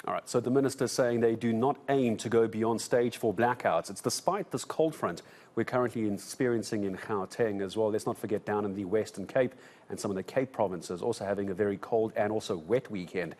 All right, so the minister saying they do not aim to go beyond stage 4 blackouts. It's despite this cold front we're currently experiencing in Gauteng as well. Let's not forget down in the Western Cape and some of the Cape provinces also having a very cold and also wet weekend,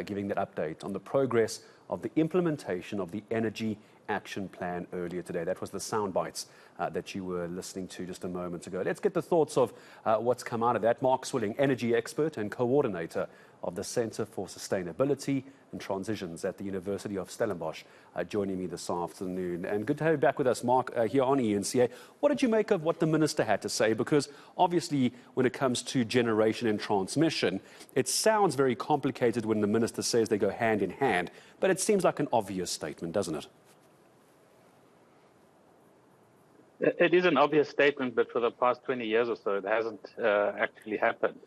giving that update on the progress of the implementation of the Energy Action Plan earlier today. That was the sound bites that you were listening to just a moment ago. Let's get the thoughts of what's come out of that. Mark Swilling, energy expert and coordinator of the Centre for Sustainability and Transitions at the University of Stellenbosch, joining me this afternoon. And good to have you back with us, Mark, here on eNCA. What did you make of what the minister had to say? Because obviously, when it comes to generation and transmission, it sounds very complicated when the minister says they go hand in hand, but it seems like an obvious statement, doesn't it? It is an obvious statement, but for the past 20 years or so, it hasn't actually happened.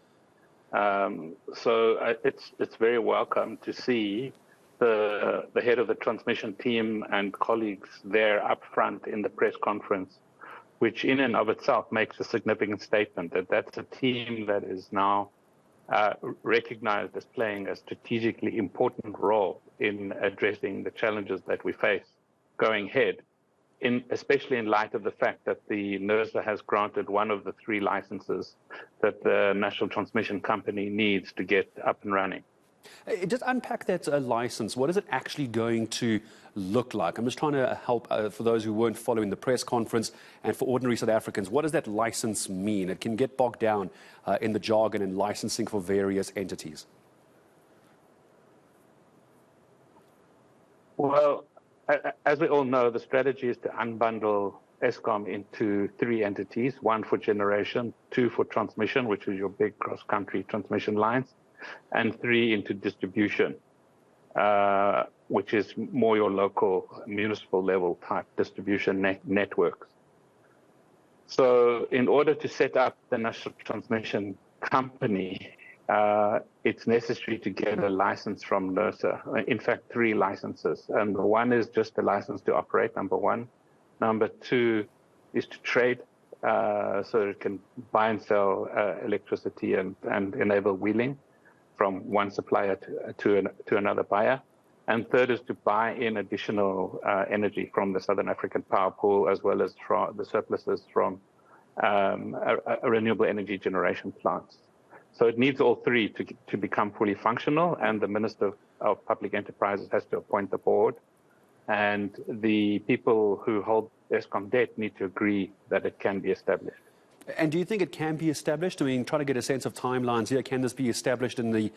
So it's very welcome to see the head of the transmission team and colleagues there up front in the press conference, which in and of itself makes a significant statement that that's a team that is now recognized as playing a strategically important role in addressing the challenges that we face going ahead. Especially in light of the fact that the NERSA has granted one of the 3 licenses that the National Transmission Company needs to get up and running. Just unpack that license. What is it actually going to look like? I'm just trying to help for those who weren't following the press conference and for ordinary South Africans. What does that license mean? It can get bogged down in the jargon and licensing for various entities. Well, as we all know, the strategy is to unbundle Eskom into 3 entities, 1 for generation, 2 for transmission, which is your big cross-country transmission lines, and 3 into distribution, which is more your local municipal level type distribution networks. So in order to set up the National Transmission Company, it's necessary to get a license from NERSA. In fact, 3 licenses. And 1 is just a license to operate, number 1. Number 2 is to trade, so it can buy and sell electricity and enable wheeling from one supplier to another buyer. And 3rd is to buy in additional energy from the Southern African power pool, as well as from the surpluses from renewable energy generation plants. So it needs all 3 to become fully functional, and the Minister of Public Enterprises has to appoint the board, and the people who hold Eskom debt need to agree that it can be established. And do you think it can be established? I mean, trying to get a sense of timelines here. Can this be established in the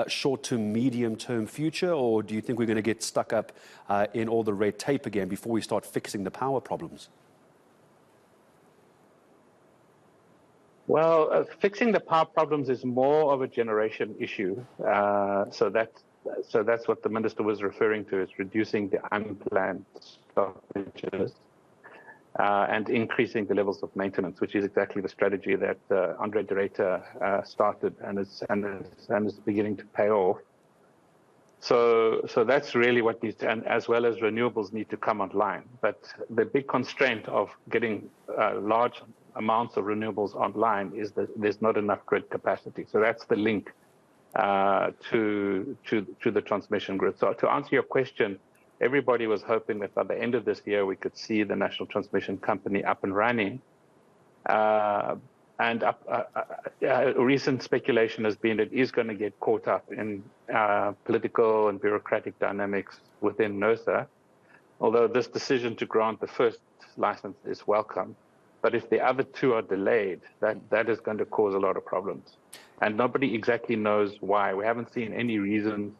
short to medium term future, or do you think we're going to get stuck up in all the red tape again before we start fixing the power problems? Well, fixing the power problems is more of a generation issue. So that's what the minister was referring to, is reducing the unplanned stoppages and increasing the levels of maintenance, which is exactly the strategy that Andre de Ruyter started and is beginning to pay off. So that's really what needs to, and as well as renewables need to come online. But the big constraint of getting large amounts of renewables online is that there's not enough grid capacity. So that's the link to the transmission grid. So to answer your question, everybody was hoping that by the end of this year we could see the National Transmission Company up and running. Recent speculation has been that it is going to get caught up in political and bureaucratic dynamics within NERSA, although this decision to grant the first license is welcome. But if the other 2 are delayed, that is going to cause a lot of problems. And nobody exactly knows why. We haven't seen any reasons.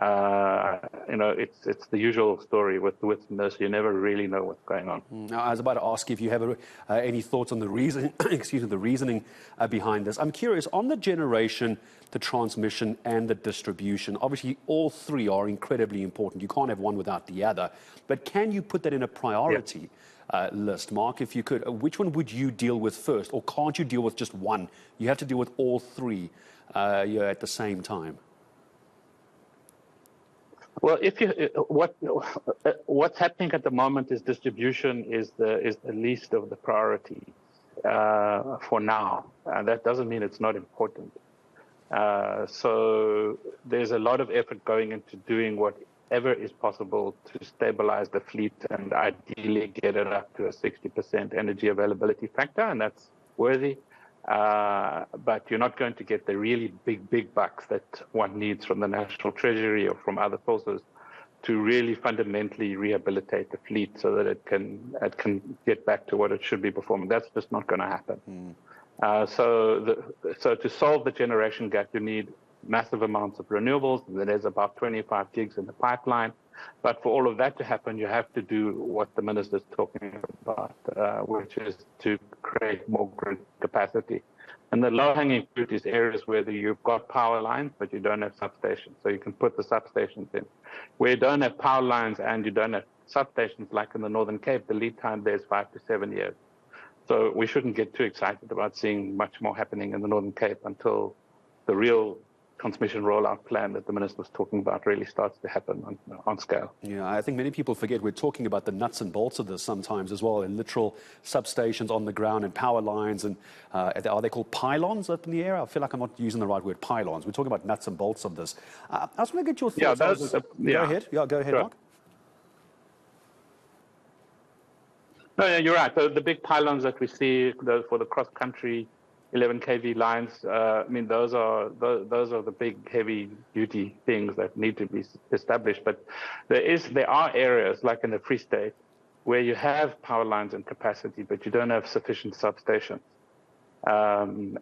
It's the usual story with NERSA. You never really know what's going on. Now, I was about to ask if you have any thoughts on the reason, the reasoning behind this. I'm curious, on the generation, the transmission, and the distribution, obviously all 3 are incredibly important. You can't have one without the other. But can you put that in a priority list, Mark, if you could? Which one would you deal with first, or can't you deal with just one? You have to deal with all 3 at the same time. Well, what's happening at the moment is distribution is the least of the priorities for now. That doesn't mean it's not important. So there's a lot of effort going into doing whatever is possible to stabilize the fleet and ideally get it up to a 60% energy availability factor, and that's worthy. But you're not going to get the really big bucks that one needs from the National Treasury or from other sources to really fundamentally rehabilitate the fleet so that it can get back to what it should be performing. That's just not going to happen. So to solve the generation gap, you need massive amounts of renewables. There's about 25 gigs in the pipeline. But for all of that to happen, you have to do what the minister's talking about, which is to create more grid capacity. And the low-hanging fruit is areas where you've got power lines, but you don't have substations. So you can put the substations in. Where you don't have power lines and you don't have substations, like in the Northern Cape, the lead time there is 5 to 7 years. So we shouldn't get too excited about seeing much more happening in the Northern Cape until the real transmission rollout plan that the minister was talking about really starts to happen on scale. Yeah, I think many people forget we're talking about the nuts and bolts of this sometimes as well, in literal substations on the ground and power lines. And are they called pylons up in the air? I feel like I'm not using the right word, pylons. We're talking about nuts and bolts of this. I just want to get your thoughts. Go ahead. Yeah, go ahead, sure. Mark. No, yeah, you're right. The big pylons that we see for the cross-country 11 kV lines, I mean, those are the big heavy-duty things that need to be established. But there are areas like in the Free State where you have power lines and capacity, but you don't have sufficient substations. And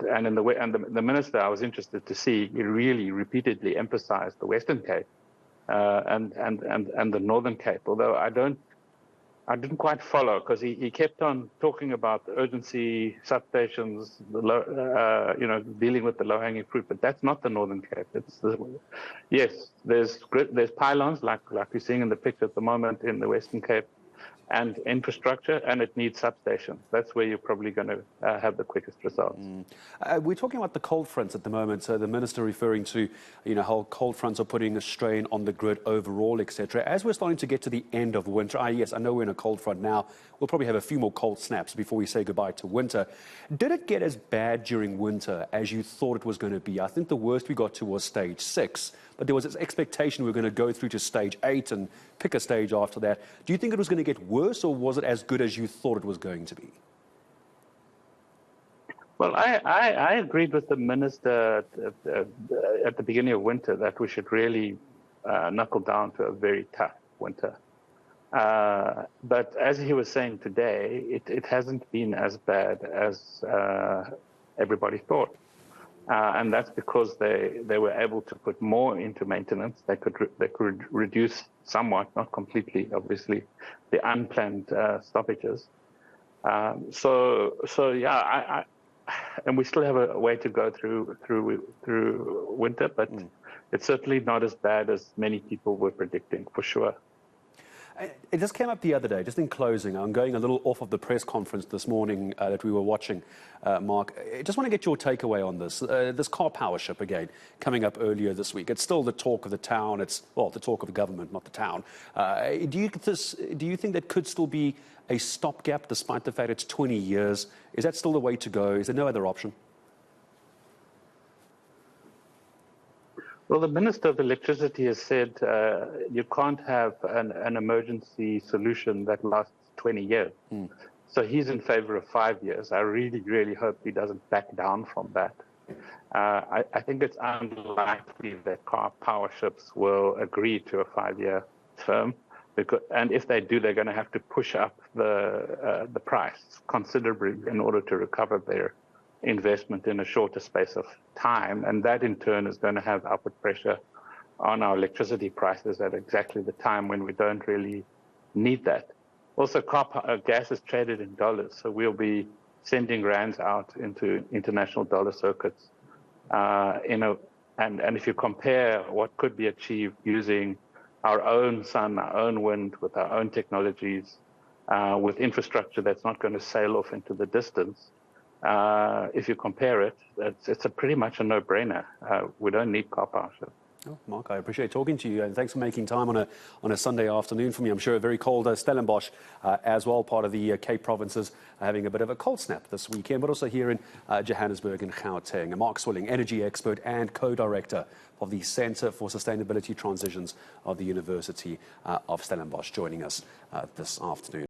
the minister, I was interested to see, he really repeatedly emphasized the Western Cape and the Northern Cape. Although I didn't quite follow, because he kept on talking about the urgency substations, dealing with the low-hanging fruit. But that's not the Northern Cape. Yes, there's pylons like we're seeing in the picture at the moment in the Western Cape, and infrastructure, and it needs substations. That's where you're probably going to have the quickest results. We're talking about the cold fronts at the moment. So the minister referring to, how cold fronts are putting a strain on the grid overall, etc. As we're starting to get to the end of winter, yes, I know we're in a cold front now. We'll probably have a few more cold snaps before we say goodbye to winter. Did it get as bad during winter as you thought it was going to be? I think the worst we got to was stage 6. But there was this expectation we were going to go through to stage 8 and pick a stage after that. Do you think it was going to get worse, or was it as good as you thought it was going to be? Well, I agreed with the minister at the beginning of winter that we should really knuckle down to a very tough winter. But as he was saying today, it hasn't been as bad as everybody thought. And that's because they were able to put more into maintenance. They could reduce somewhat, not completely, obviously, the unplanned stoppages. So yeah, and we still have a way to go through winter, but it's certainly not as bad as many people were predicting, for sure. It just came up the other day, just in closing. I'm going a little off of the press conference this morning that we were watching, Mark. I just want to get your takeaway on this. This car power ship, again, coming up earlier this week. It's still the talk of the town. It's, the talk of the government, not the town. Do you think that could still be a stopgap, despite the fact it's 20 years? Is that still the way to go? Is there no other option? Well, the Minister of Electricity has said you can't have an emergency solution that lasts 20 years. So he's in favor of 5 years. I really, really hope he doesn't back down from that. I think it's unlikely that car power ships will agree to a 5-year term. And if they do, they're going to have to push up the price considerably in order to recover their investment in a shorter space of time, and that in turn is going to have upward pressure on our electricity prices at exactly the time when we don't really need that. Also, gas is traded in dollars, so we'll be sending rands out into international dollar circuits. And if you compare what could be achieved using our own sun, our own wind, with our own technologies, with infrastructure that's not going to sail off into the distance, if you compare it, it's pretty much a no-brainer. We don't need car power ships. Oh, Mark, I appreciate talking to you, and thanks for making time on a Sunday afternoon for me. I'm sure a very cold Stellenbosch as well, part of the Cape provinces, having a bit of a cold snap this weekend, but also here in Johannesburg and Gauteng. And Mark Swilling, energy expert and co-director of the Centre for Sustainability Transitions of the University of Stellenbosch, joining us this afternoon.